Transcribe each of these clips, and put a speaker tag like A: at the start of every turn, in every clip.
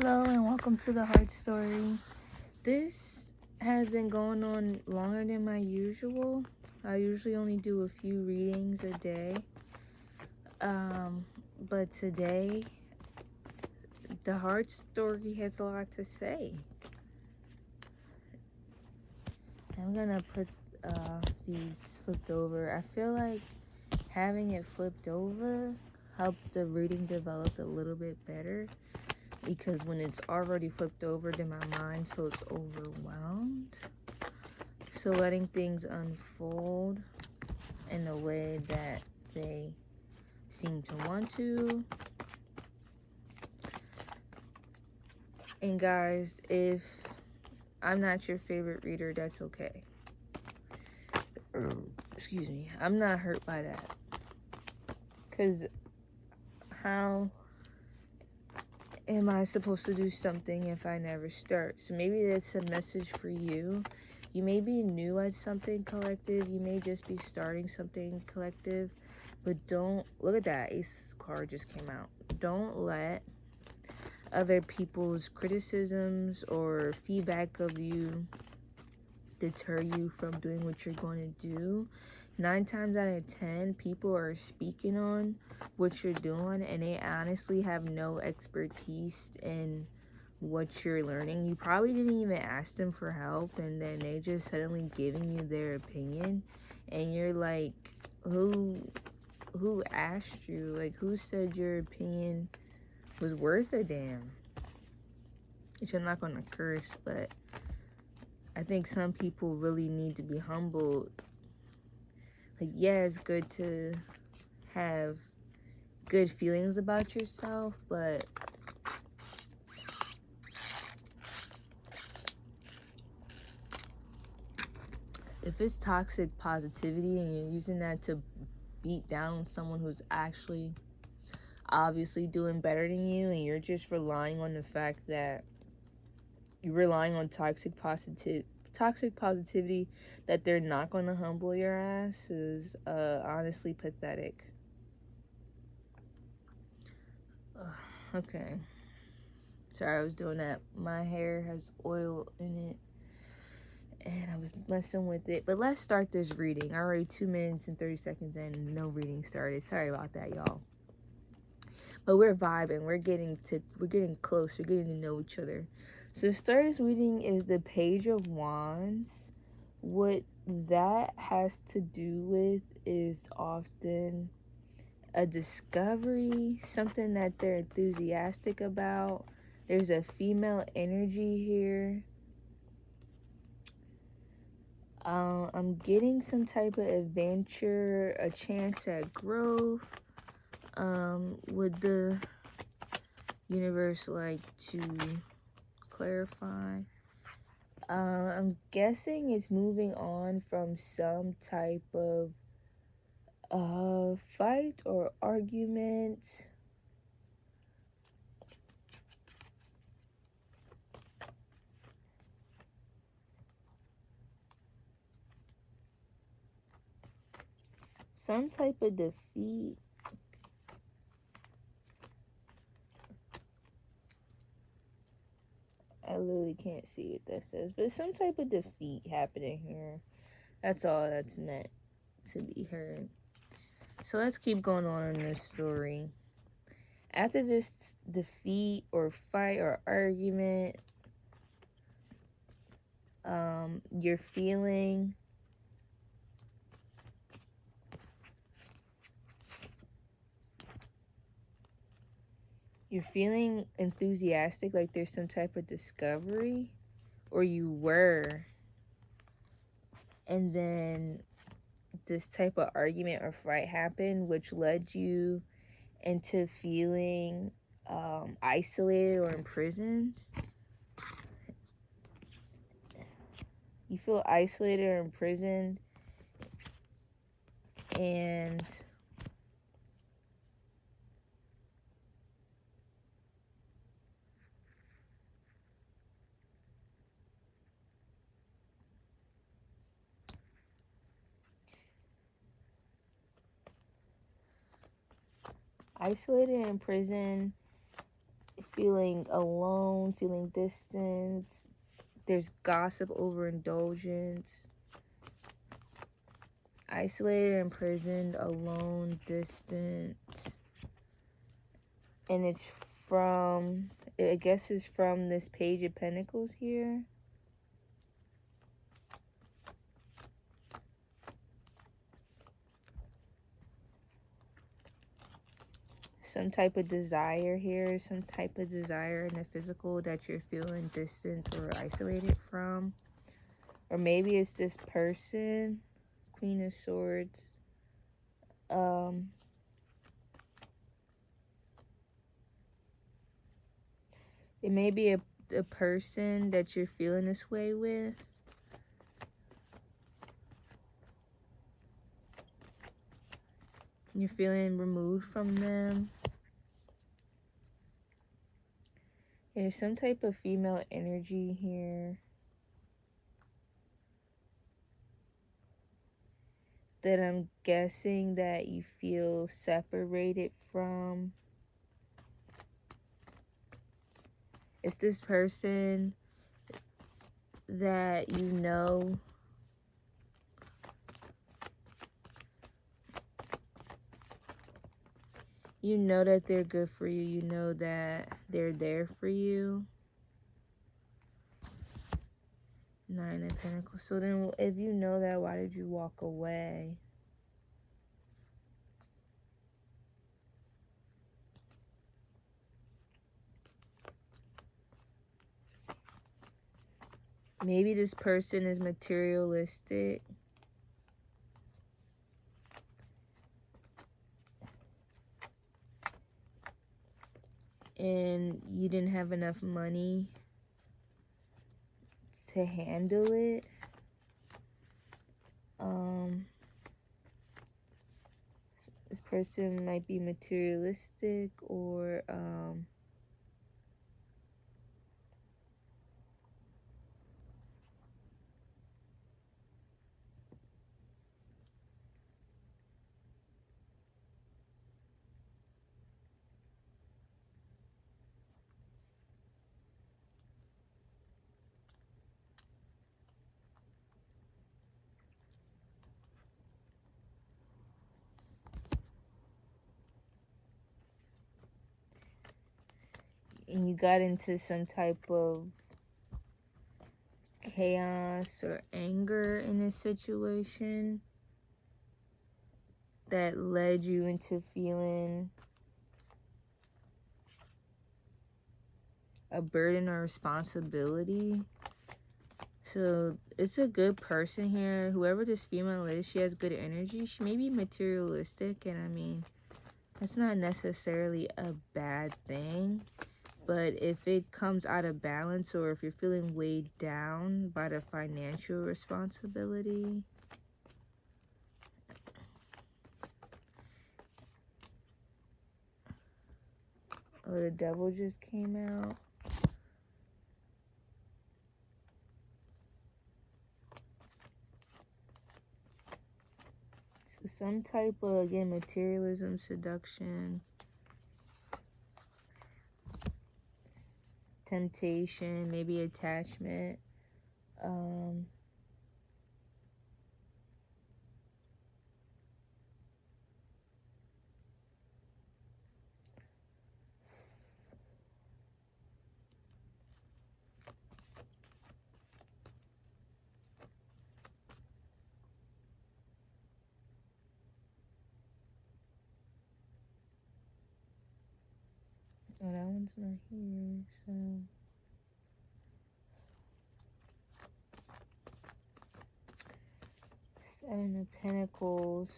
A: Hello and welcome to the Heart Story. This has been going on longer than my usual. I usually only do a few readings a day. But today, the Heart Story has a lot to say. I'm gonna put these flipped over. I feel like having it flipped over helps the reading develop a little bit better. Because when it's already flipped over, then my mind feels overwhelmed. So letting things unfold in the way that they seem to want to. And guys, if I'm not your favorite reader, that's okay. Excuse me. I'm not hurt by that. Because how am I supposed to do something if I never start? So maybe that's a message for you. You may be new at something collective. You may just be starting something collective. But don't, look at that. Ace card just came out. Don't let other people's criticisms or feedback of you deter you from doing what you're going to do. 9 times out of 10, people are speaking on what you're doing and they honestly have no expertise in what you're learning. You probably didn't even ask them for help, and then they just suddenly giving you their opinion, and you're like, who asked you? Like, who said your opinion was worth a damn? Which I'm not gonna curse, but I think some people really need to be humbled. Like, yeah, it's good to have good feelings about yourself, but if it's toxic positivity and you're using that to beat down someone who's actually obviously doing better than you, and you're just relying on the fact that you're relying on toxic positivity that they're not going to humble your ass is honestly pathetic. Okay. Sorry, I was doing that. My hair has oil in it and I was messing with it. But let's start this reading. Already 2 minutes and 30 seconds in and no reading started. Sorry about that, y'all. But we're vibing. We're getting close. We're getting to know each other. So the start of this reading is the Page of Wands. What that has to do with is often a discovery, something that they're enthusiastic about. There's a female energy here. I'm getting some type of adventure, a chance at growth. Would the universe like to clarify? I'm guessing it's moving on from some type of fight or argument. Some type of defeat. I literally can't see what that says, but some type of defeat happening here. That's all that's meant to be heard. So let's keep going on in this story. After this defeat or fight or argument, you're feeling enthusiastic, like there's some type of discovery, or you were, and then this type of argument or fight happened, which led you into feeling isolated or imprisoned. You feel isolated or imprisoned, and isolated in prison feeling alone, feeling distance. There's gossip, overindulgence. Isolated, imprisoned, alone, distant. And it's from, I guess it's from this Page of Pentacles here. Some type of desire here, some type of desire in the physical that you're feeling distant or isolated from. Or maybe it's this person, Queen of Swords. It may be a person that you're feeling this way with. You're feeling removed from them. There's some type of female energy here that I'm guessing that you feel separated from. It's this person that you know that they're good for you. You know that they're there for you. Nine of Pentacles. So then if you know that, why did you walk away? Maybe this person is materialistic. And you didn't have enough money to handle it. This person might be materialistic, or and you got into some type of chaos or anger in this situation that led you into feeling a burden or responsibility. So it's a good person here. Whoever this female is, she has good energy. She may be materialistic, and I mean, that's not necessarily a bad thing. But if it comes out of balance, or if you're feeling weighed down by the financial responsibility, oh, the Devil just came out. So some type of, again, materialism, seduction, temptation, maybe attachment. Oh, that one's not here, so... Seven of Pentacles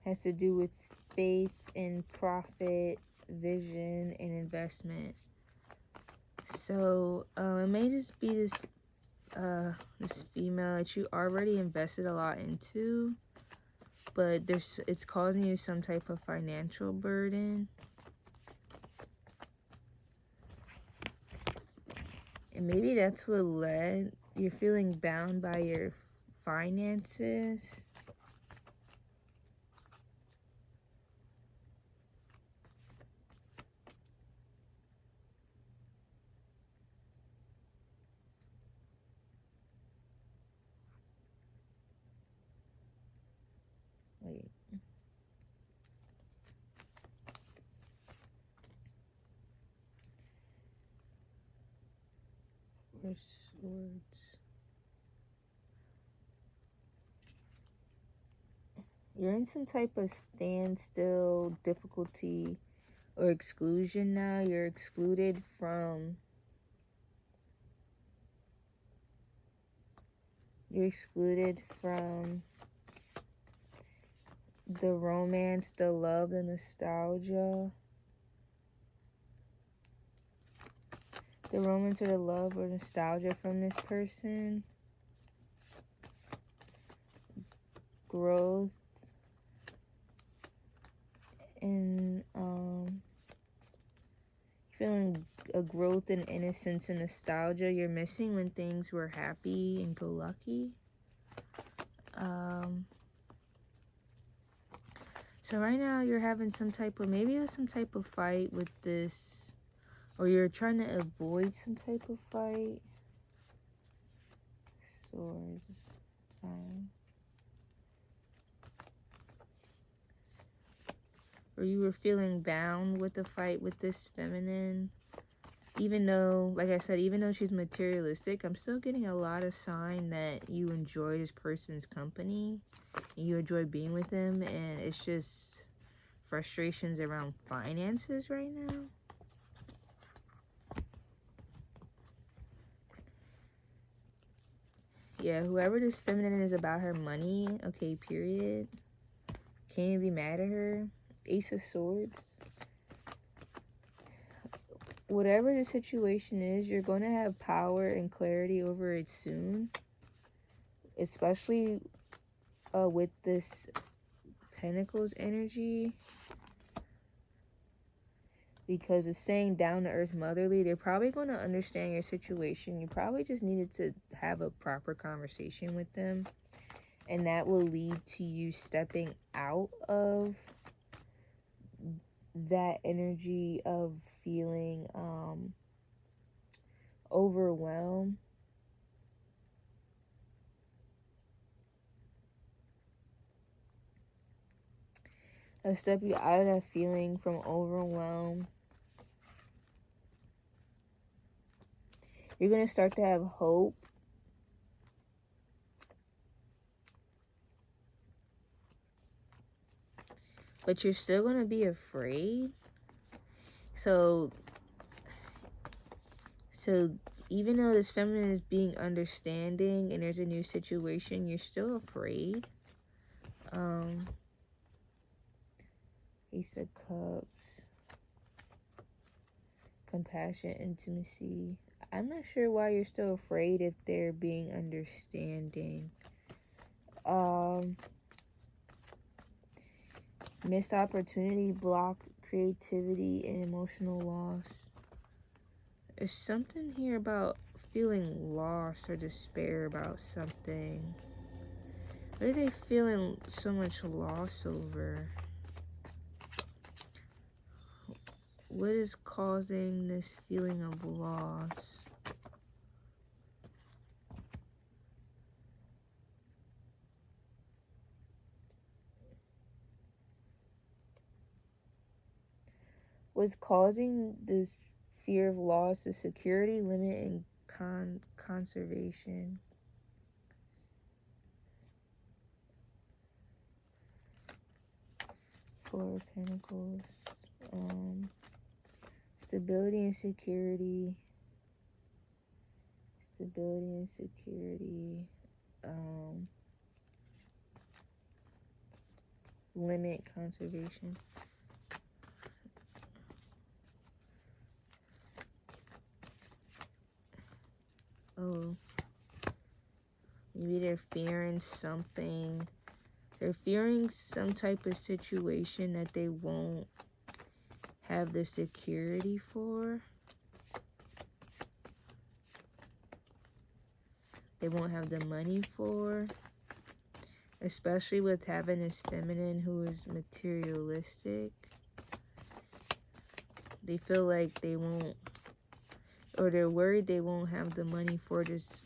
A: has to do with faith and profit, vision, and investment. So it may just be this this female that you already invested a lot into, but it's causing you some type of financial burden. And maybe that's what led, you're feeling bound by your finances. Four Swords. You're in some type of standstill, difficulty, or exclusion now. You're excluded from the romance, the love, the nostalgia. The romance or the love or nostalgia from this person. Growth. And feeling a growth in innocence and nostalgia you're missing when things were happy and go lucky. So right now you're having maybe it was some type of fight with this, or you're trying to avoid some type of fight. Swords. Or you were feeling bound with the fight with this feminine. Even though, like I said, even though she's materialistic, I'm still getting a lot of sign that you enjoy this person's company and you enjoy being with them, and it's just frustrations around finances right now. Yeah, whoever this feminine is about her money, okay, period. Can't even be mad at her. Ace of Swords. Whatever the situation is, you're going to have power and clarity over it soon. Especially with this Pentacles energy. Because it's saying down to earth motherly, they're probably going to understand your situation. You probably just needed to have a proper conversation with them. And that will lead to you stepping out of that energy of feeling overwhelmed. Step you out of that feeling from overwhelm. You're going to start to have hope. But you're still going to be afraid. So even though this feminine is being understanding and there's a new situation, you're still afraid. Ace of Cups. Compassion, intimacy. I'm not sure why you're still afraid if they're being understanding. Missed opportunity, blocked creativity, and emotional loss. There's something here about feeling lost or despair about something. What are they feeling so much loss over? What is causing this feeling of loss? What's causing this fear of loss is security, limit, and conservation. Four of Pentacles. Stability and security. Stability and security. Limit, conservation. Oh. Maybe they're fearing something. They're fearing some type of situation that they won't have the security for. They won't have the money for. Especially with having this feminine who is materialistic. They feel like they won't, or they're worried they won't have the money for this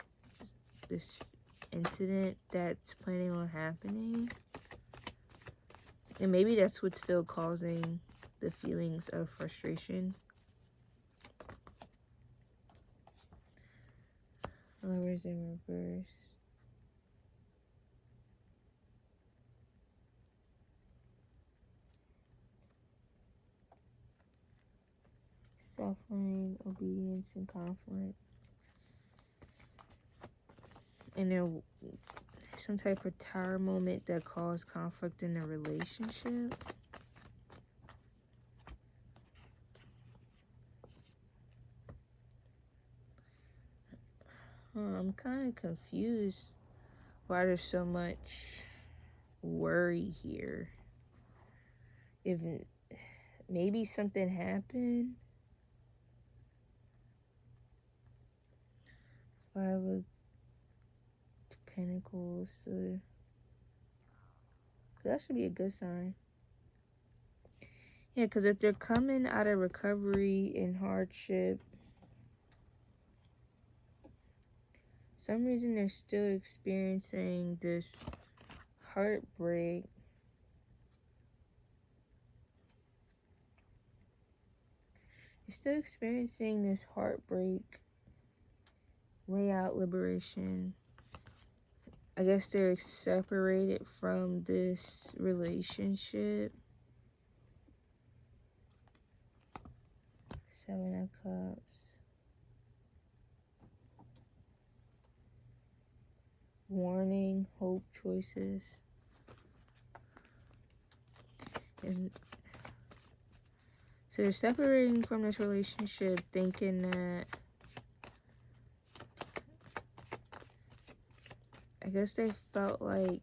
A: incident that's planning on happening. And maybe that's what's still causing the feelings of frustration. Lovers in reverse. Suffering, obedience, and conflict. And then some type of tower moment that caused conflict in the relationship. I'm kind of confused why there's so much worry here. If maybe something happened. Five of Pentacles. So that should be a good sign. Yeah, because if they're coming out of recovery and hardship, some reason they're still experiencing this heartbreak. You're still experiencing this heartbreak, way out liberation. I guess they're separated from this relationship. Seven of Cups. Warning, hope, choices. And so they're separating from this relationship thinking that, I guess they felt like,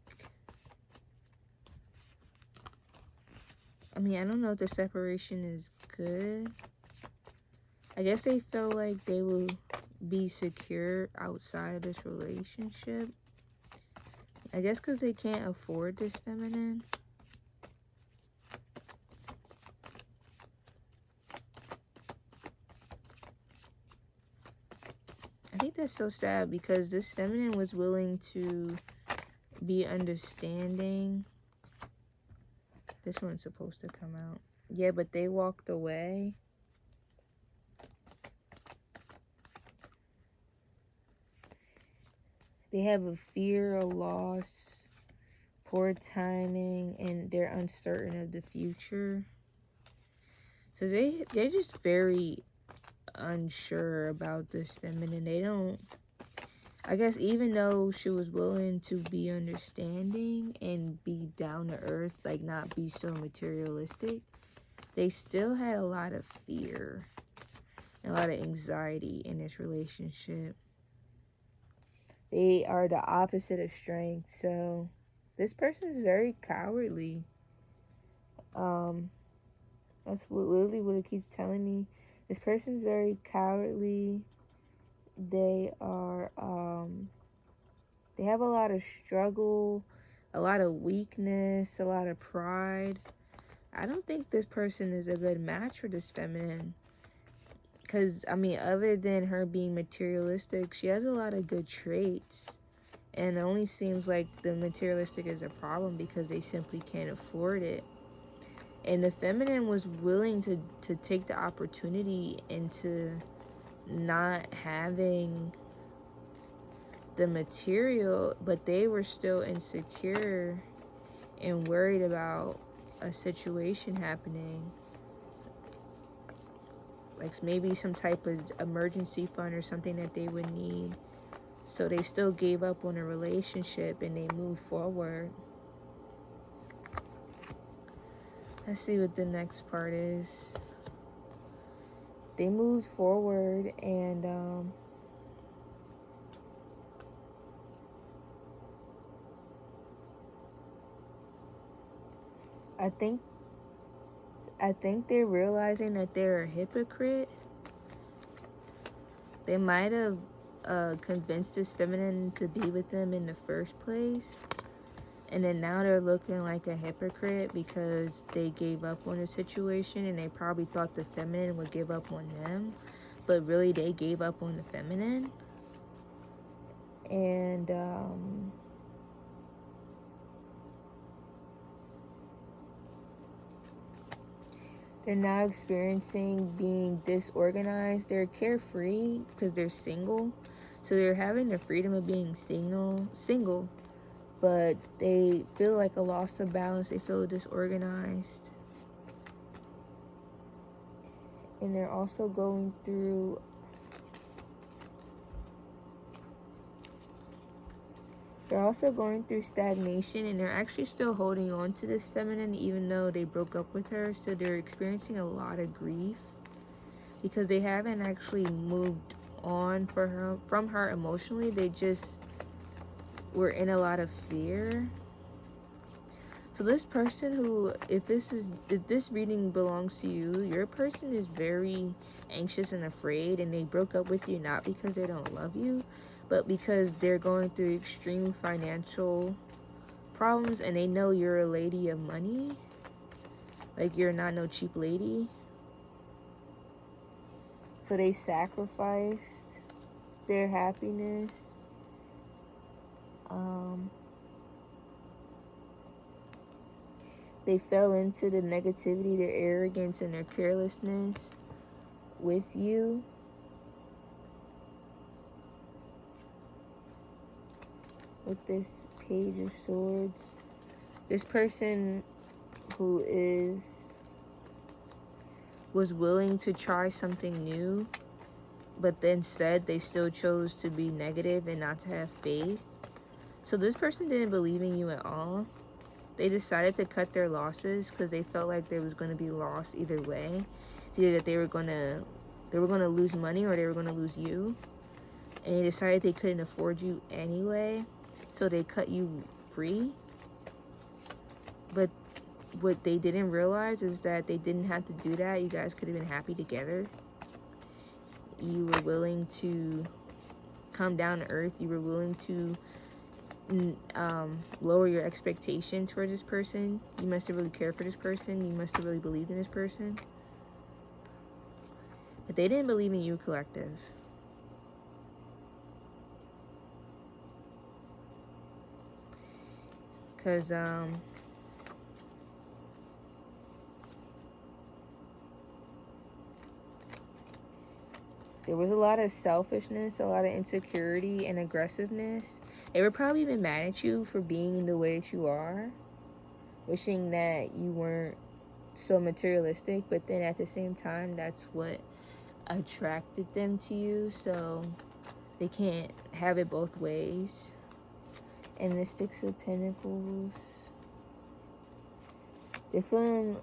A: I mean, I don't know if the separation is good. I guess they felt like they will be secure outside of this relationship. I guess because they can't afford this feminine. I think that's so sad because this feminine was willing to be understanding. This one's supposed to come out. Yeah, but they walked away. They have a fear of loss, poor timing, and they're uncertain of the future. So they're just very unsure about this feminine. They don't, I guess, even though she was willing to be understanding and be down to earth, like not be so materialistic, they still had a lot of fear and a lot of anxiety in this relationship. They are the opposite of strength. So this person is very cowardly. That's literally what it keeps telling me. This person's very cowardly. They are, they have a lot of struggle, a lot of weakness, a lot of pride. I don't think this person is a good match for this feminine. Because, I mean, other than her being materialistic, she has a lot of good traits. And it only seems like the materialistic is a problem because they simply can't afford it. And the feminine was willing to take the opportunity into not having the material, but they were still insecure and worried about a situation happening. Like maybe some type of emergency fund or something that they would need. So they still gave up on a relationship and they moved forward. Let's see what the next part is. They moved forward and I think they're realizing that they're a hypocrite. They might have convinced this feminine to be with them in the first place. And then now they're looking like a hypocrite because they gave up on the situation and they probably thought the feminine would give up on them. But really they gave up on the feminine. And they're now experiencing being disorganized. They're carefree because they're single. So they're having the freedom of being single, but they feel like a loss of balance. They feel disorganized. And they're also going through stagnation, and they're actually still holding on to this feminine even though they broke up with her. So they're experiencing a lot of grief because they haven't actually moved on from her emotionally. They just were in a lot of fear. So this person who, if this reading belongs to you, your person is very anxious and afraid, and they broke up with you not because they don't love you, but because they're going through extreme financial problems, and they know you're a lady of money. Like, you're not no cheap lady. So they sacrificed their happiness. They fell into the negativity, their arrogance, and their carelessness with you. With this Page of Swords. This person who was willing to try something new, but instead they still chose to be negative and not to have faith. So this person didn't believe in you at all. They decided to cut their losses because they felt like there was going to be loss either way. It's either that they were going to lose money or they were going to lose you. And they decided they couldn't afford you anyway, so they cut you free. But what they didn't realize is that they didn't have to do that. You guys could have been happy together. You were willing to come down to earth. You were willing to lower your expectations for this person. You must have really cared for this person. You must have really believed in this person. But they didn't believe in you, collective. Because there was a lot of selfishness, a lot of insecurity and aggressiveness. They were probably even mad at you for being the way that you are, wishing that you weren't so materialistic, but then at the same time, that's what attracted them to you, so they can't have it both ways. And the Six of Pentacles, they're feeling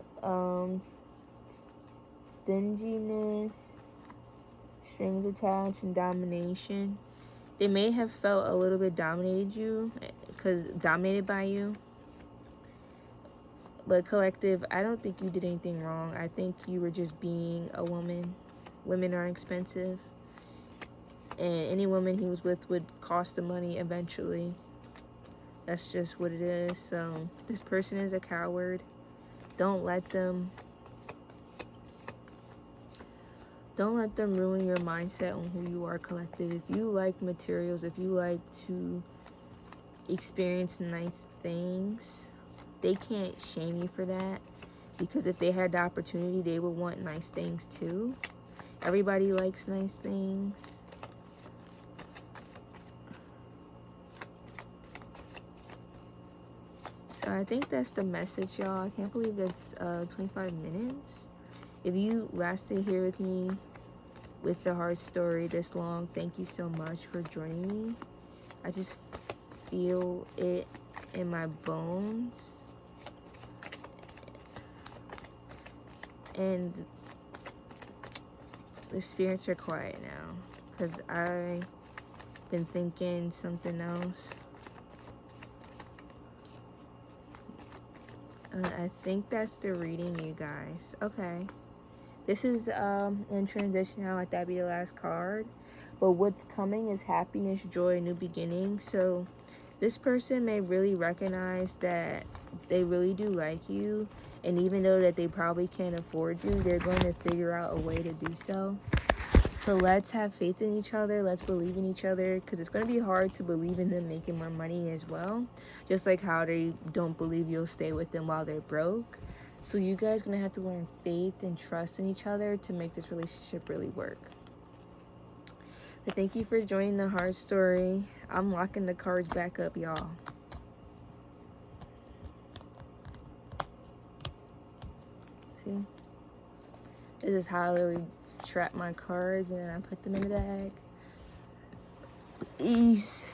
A: stinginess, strings attached, and domination. They may have felt a little bit dominated by you. But collective, I don't think you did anything wrong. I think you were just being a woman. Women are expensive. And any woman he was with would cost the money eventually. That's just what it is. So this person is a coward. Don't let them ruin your mindset on who you are, collective. If you like materials, if you like to experience nice things, they can't shame you for that, because if they had the opportunity, they would want nice things too. Everybody likes nice things. So I think that's the message, y'all. I can't believe it's 25 minutes. If you lasted here with me with the heart story this long, thank you so much for joining me. I just feel it in my bones. And the spirits are quiet now, because I've been thinking something else. I think that's the reading, you guys. Okay. This is in transition now. Let that be the last card. But what's coming is happiness, joy, new beginning. So this person may really recognize that they really do like you. And even though that they probably can't afford you, they're going to figure out a way to do so. So let's have faith in each other. Let's believe in each other, because it's going to be hard to believe in them making more money as well. Just like how they don't believe you'll stay with them while they're broke. So you guys are going to have to learn faith and trust in each other to make this relationship really work. But thank you for joining the Heart Story. I'm locking the cards back up, y'all. See? This is how I literally trap my cards, and then I put them in the bag. Ease.